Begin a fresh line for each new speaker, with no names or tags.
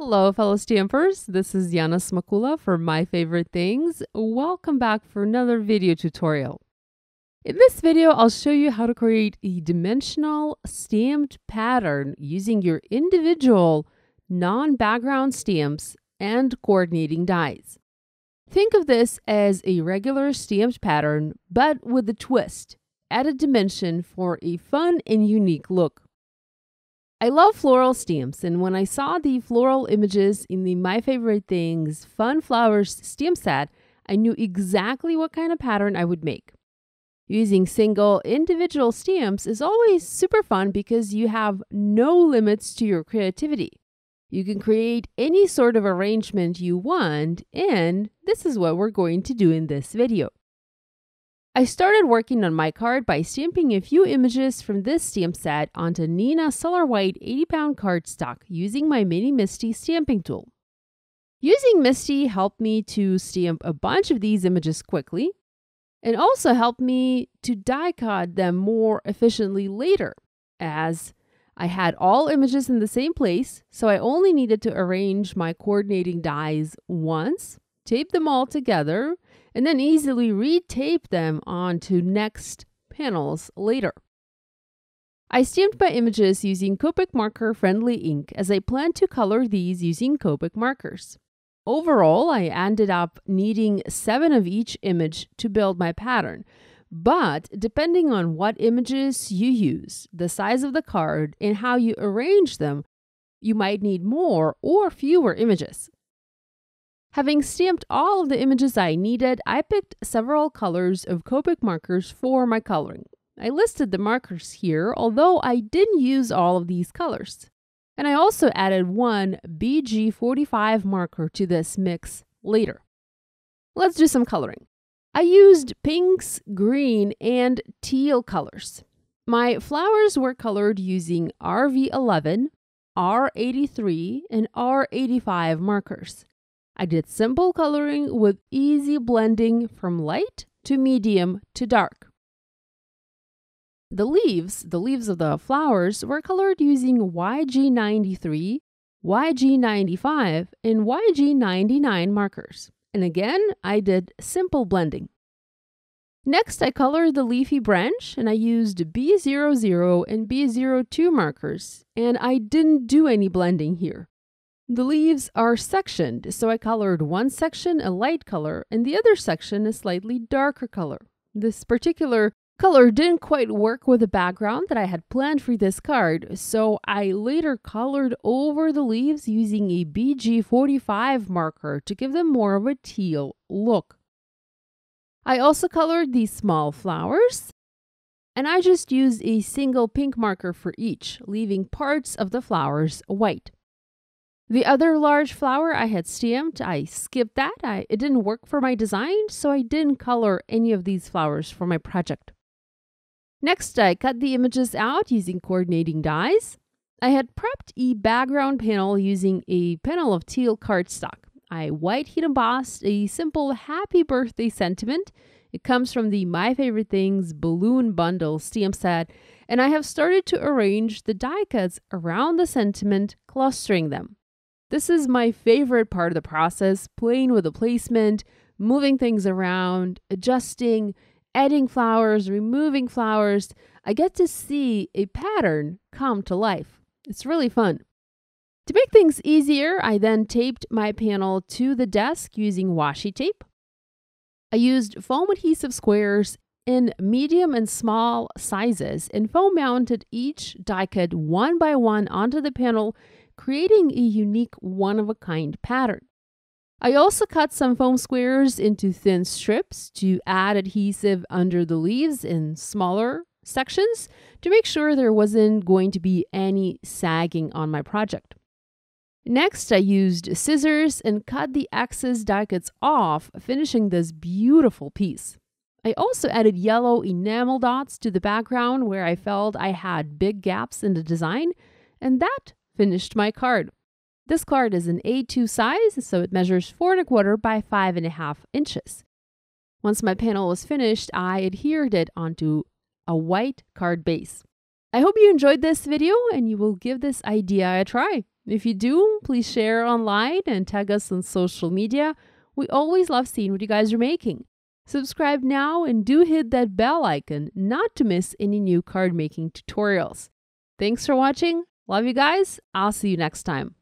Hello, fellow stampers. This is Yana Smakula for My Favorite Things. Welcome back for another video tutorial. In this video, I'll show you how to create a dimensional stamped pattern using your individual non-background stamps and coordinating dies. Think of this as a regular stamped pattern, but with a twist, added dimension for a fun and unique look. I love floral stamps, and when I saw the floral images in the My Favorite Things Fun Flowers stamp set, I knew exactly what kind of pattern I would make. Using single individual stamps is always super fun because you have no limits to your creativity. You can create any sort of arrangement you want, and this is what we're going to do in this video. I started working on my card by stamping a few images from this stamp set onto Neenah Solar White 80-pound cardstock using my Mini Misty stamping tool. Using Misty helped me to stamp a bunch of these images quickly, and also helped me to die cut them more efficiently later, as I had all images in the same place, so I only needed to arrange my coordinating dies once, tape them all together, and then easily retape them onto next panels later. I stamped my images using Copic marker friendly ink as I plan to color these using Copic markers. Overall, I ended up needing 7 of each image to build my pattern, but depending on what images you use, the size of the card, and how you arrange them, you might need more or fewer images. Having stamped all of the images I needed, I picked several colors of Copic markers for my coloring. I listed the markers here, although I didn't use all of these colors. And I also added one BG45 marker to this mix later. Let's do some coloring. I used pinks, green, and teal colors. My flowers were colored using RV11, R83, and R85 markers. I did simple coloring with easy blending from light to medium to dark. The leaves of the flowers were colored using YG93, YG95, and YG99 markers. And again, I did simple blending. Next, I colored the leafy branch, and I used B00 and B02 markers, and I didn't do any blending here. The leaves are sectioned, so I colored one section a light color and the other section a slightly darker color. This particular color didn't quite work with the background that I had planned for this card, so I later colored over the leaves using a BG45 marker to give them more of a teal look. I also colored these small flowers, and I just used a single pink marker for each, leaving parts of the flowers white. The other large flower I had stamped, I skipped that. It didn't work for my design, so I didn't color any of these flowers for my project. Next, I cut the images out using coordinating dies. I had prepped a background panel using a panel of teal cardstock. I white heat embossed a simple happy birthday sentiment. It comes from the My Favorite Things balloon bundle stamp set, and I have started to arrange the die cuts around the sentiment, clustering them. This is my favorite part of the process, playing with the placement, moving things around, adjusting, adding flowers, removing flowers. I get to see a pattern come to life. It's really fun. To make things easier, I then taped my panel to the desk using washi tape. I used foam adhesive squares in medium and small sizes and foam mounted each die cut one by one onto the panel, creating a unique one-of-a-kind pattern. I also cut some foam squares into thin strips to add adhesive under the leaves in smaller sections to make sure there wasn't going to be any sagging on my project. Next, I used scissors and cut the excess die cuts off, finishing this beautiful piece. I also added yellow enamel dots to the background where I felt I had big gaps in the design, and that finished my card. This card is an A2 size, so it measures 4 1/4 by 5.5 inches. Once my panel was finished, I adhered it onto a white card base. I hope you enjoyed this video and you will give this idea a try. If you do, please share online and tag us on social media. We always love seeing what you guys are making. Subscribe now and do hit that bell icon not to miss any new card making tutorials. Thanks for watching. Love you guys. I'll see you next time.